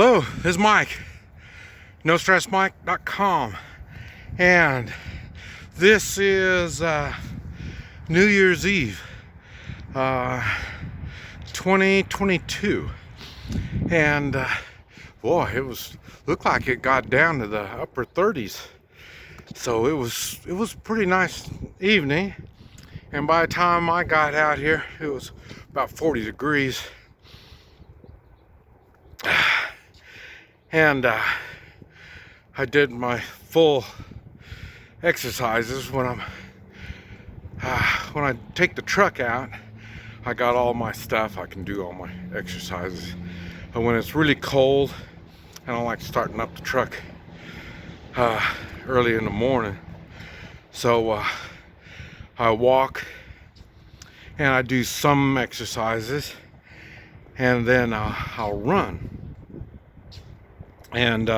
Hello, this is Mike, NoStressMike.com, and this is New Year's Eve, 2022, and boy, looked like it got down to the upper 30s, so it was pretty nice evening, and by the time I got out here, it was about 40 degrees. And I did my full exercises. When I take the truck out, I got all my stuff. I can do all my exercises. But when it's really cold, I don't like starting up the truck early in the morning. So I walk and I do some exercises, and then I'll run. And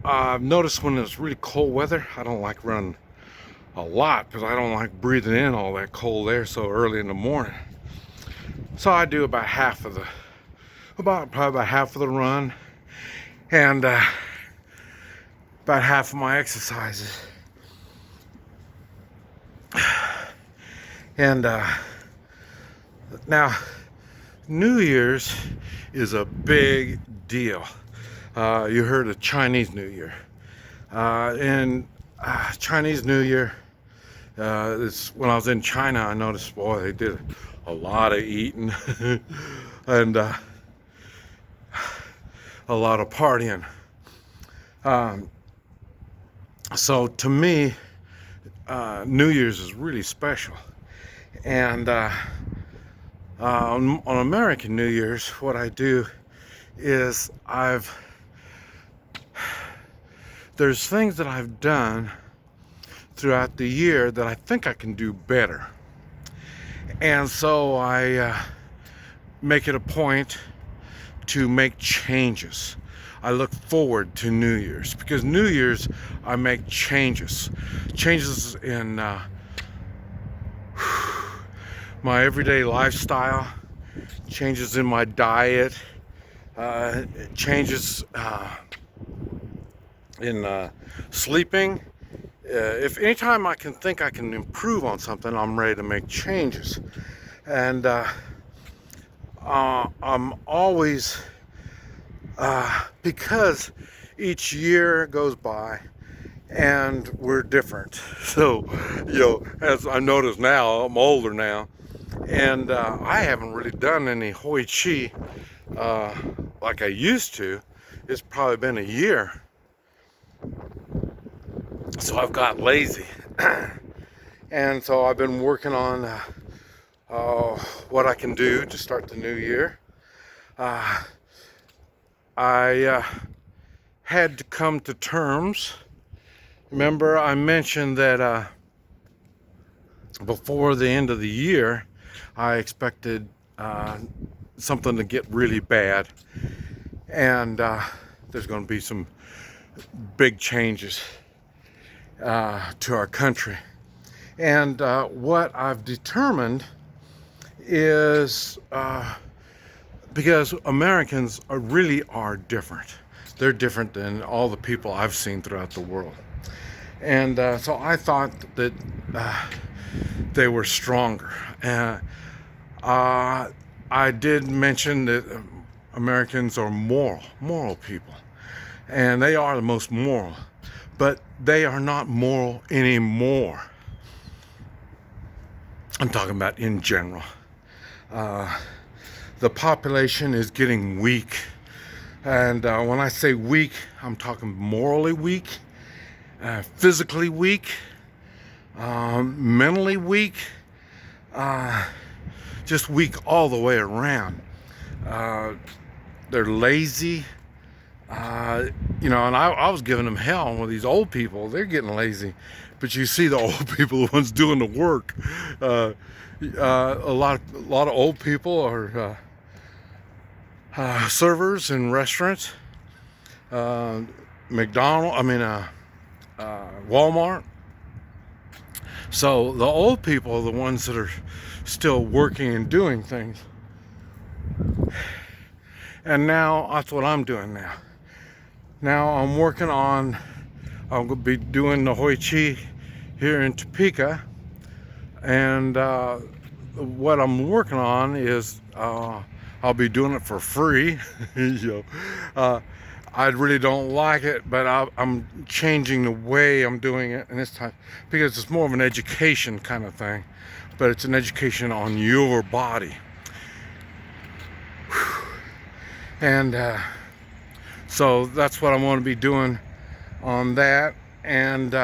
I've noticed when it's really cold weather, I don't like running a lot because I don't like breathing in all that cold air so early in the morning. So I do about half of the run, and about half of my exercises. And now New Year's is a big deal. You heard of Chinese New Year, and Chinese New Year, when I was in China, I noticed, boy, they did a lot of eating and a lot of partying. So to me, New Year's is really special. And on American New Year's, what I do is there's things that I've done throughout the year that I think I can do better. And so I make it a point to make changes. I look forward to New Year's because New Year's I make changes in my everyday lifestyle, changes in my diet, changes in sleeping. If anytime I can think I can improve on something, I'm ready to make changes. And I'm always, because each year goes by and we're different. So, as I notice now, I'm older now, and I haven't really done any Hoi Chi like I used to. It's probably been a year. So I've got lazy. And so I've been working on what I can do to start the new year. I had to come to terms. Remember, I mentioned that before the end of the year, I expected something to get really bad. And there's going to be some big changes to our country. And what I've determined is because Americans really are different. They're different than all the people I've seen throughout the world. And so I thought that they were stronger. I did mention that Americans are moral people. And they are the most moral. But they are not moral anymore. I'm talking about in general. The population is getting weak. And when I say weak, I'm talking morally weak, physically weak, mentally weak, just weak all the way around. They're lazy. And I was giving them hell with these old people. They're getting lazy, but you see the old people, the ones doing the work. A lot of old people are servers in restaurants, Walmart. So the old people are the ones that are still working and doing things. And now that's what I'm doing now. Now I'm working on, I'm going to be doing the Hoi Chi here in Topeka. And what I'm working on is I'll be doing it for free. You know, I really don't like it, but I'm changing the way I'm doing it, and this time because it's more of an education kind of thing, but it's an education on your body. And so that's what I want to be doing on that. And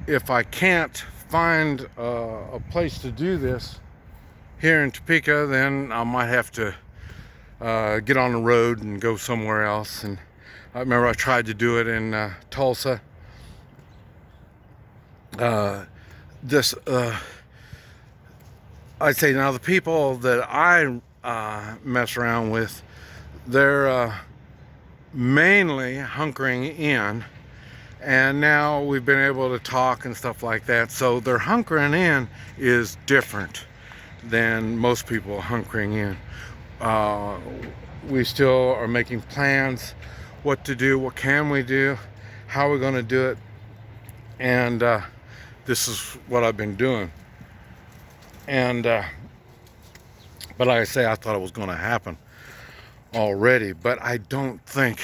if I can't find a place to do this here in Topeka, then I might have to get on the road and go somewhere else. And I remember I tried to do it in Tulsa. I'd say now the people that I mess around with, they're mainly hunkering in, and now we've been able to talk and stuff like that. So their hunkering in is different than most people hunkering in. We still are making plans, what to do, what can we do, how we're going to do it, and this is what I've been doing. And but like I say, I thought it was going to happen already, but I don't think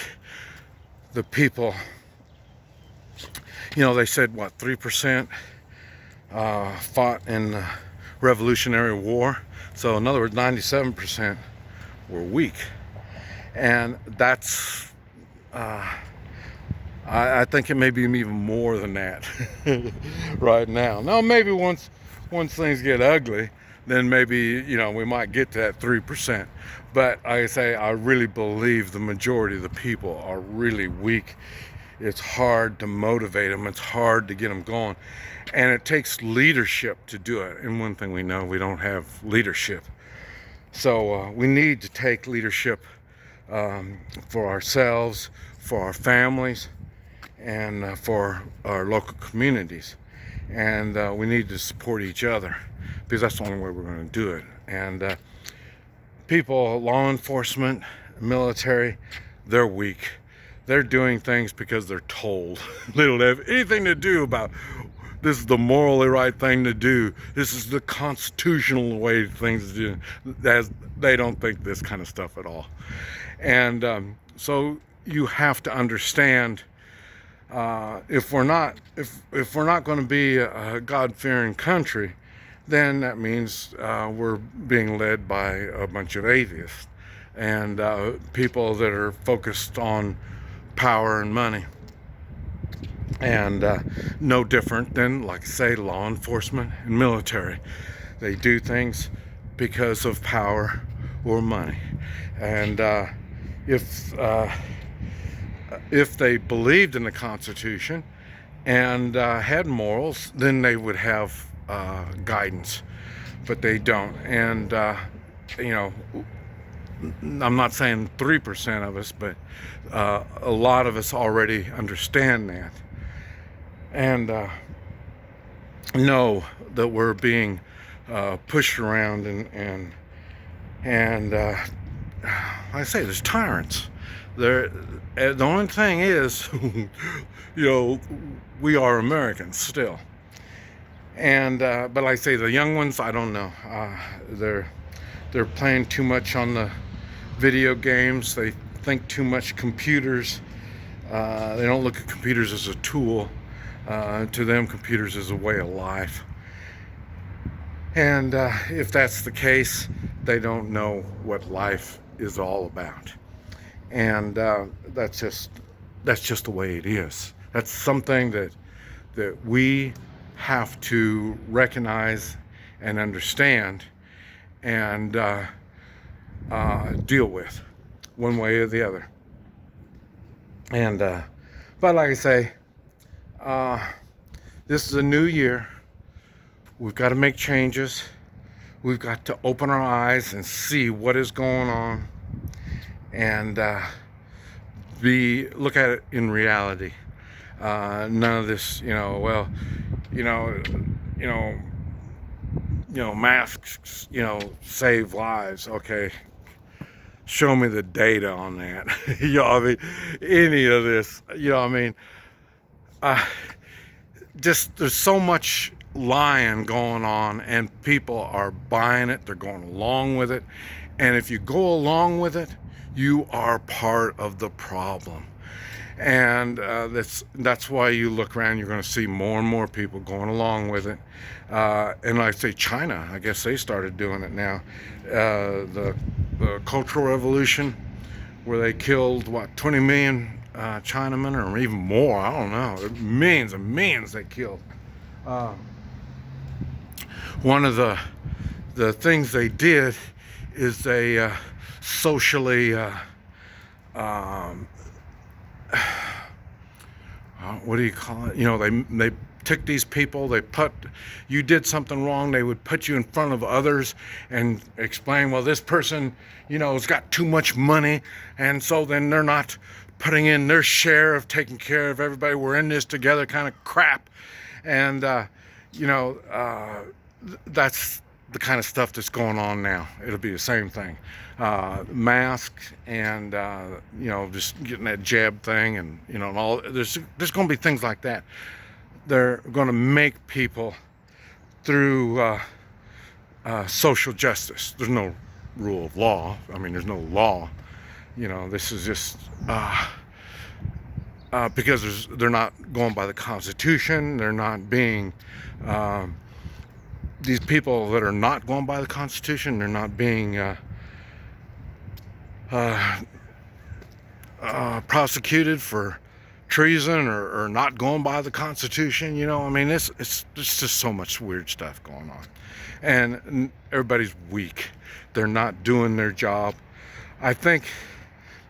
the people, you know, they said what, 3% fought in the Revolutionary War. So in other words, 97% were weak. And that's I think it may be even more than that right now. Now maybe once things get ugly, then maybe, you know, we might get to that 3%. But like I say, I really believe the majority of the people are really weak. It's hard to motivate them. It's hard to get them going. And it takes leadership to do it. And one thing we know, we don't have leadership. So we need to take leadership for ourselves, for our families, and for our local communities. And we need to support each other, because that's the only way we're going to do it. And people, law enforcement, military, they're weak. They're doing things because they're told. They don't have anything to do about this is the morally right thing to do. This is the constitutional way things do. They don't think this kind of stuff at all. And so you have to understand, if we're not going to be a God-fearing country, then that means we're being led by a bunch of atheists and people that are focused on power and money. And no different than, like, say, law enforcement and military. They do things because of power or money. And if they believed in the Constitution and had morals, then they would have guidance. But they don't. And you know, I'm not saying 3% of us, but a lot of us already understand that, and know that we're being pushed around, and like I say, there's tyrants. The only thing is, you know, we are Americans still. And but like I say, the young ones, I don't know. They're playing too much on the video games. They think too much computers. They don't look at computers as a tool. To them, computers is a way of life. And if that's the case, they don't know what life is all about. And that's just the way it is. That's something that we have to recognize and understand and deal with one way or the other. And but like I say, this is a new year. We've got to make changes. We've got to open our eyes and see what is going on, and look at it in reality. None of this, well, masks, save lives. Okay, show me the data on that. You know, I mean, any of this, you know, I mean, just there's so much lying going on, and people are buying it. They're going along with it, and if you go along with it, you are part of the problem. And that's why you look around, you're going to see more and more people going along with it. And like I say, China, I guess they started doing it now. The Cultural Revolution, where they killed, what, 20 million Chinamen, or even more, I don't know. Millions and millions they killed. One of the things they did is they socially what do you call it? You know, they took these people, you did something wrong, they would put you in front of others and explain, well, this person, you know, has got too much money, and so then they're not putting in their share of taking care of everybody. We're in this together kind of crap. And you know, that's the kind of stuff that's going on now. It'll be the same thing. Masks and you know, just getting that jab thing, and you know, and all. There's going to be things like that. They're going to make people through social justice. There's no rule of law. I mean, there's no law. You know, this is just because they're not going by the Constitution. They're not being these people that are not going by the Constitution. They're not being prosecuted for treason or not going by the Constitution. You know, I mean, it's just so much weird stuff going on, and everybody's weak. They're not doing their job. I think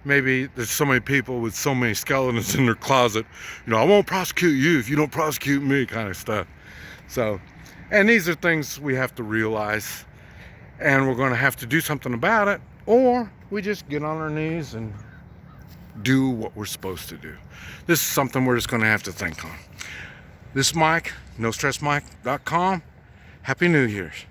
maybe there's so many people with so many skeletons in their closet, you know, I won't prosecute you if you don't prosecute me, kind of stuff. So, and these are things we have to realize, and we're going to have to do something about it, or we just get on our knees and do what we're supposed to do. This is something we're just going to have to think on. This is Mike, NoStressMike.com. Happy New Year's.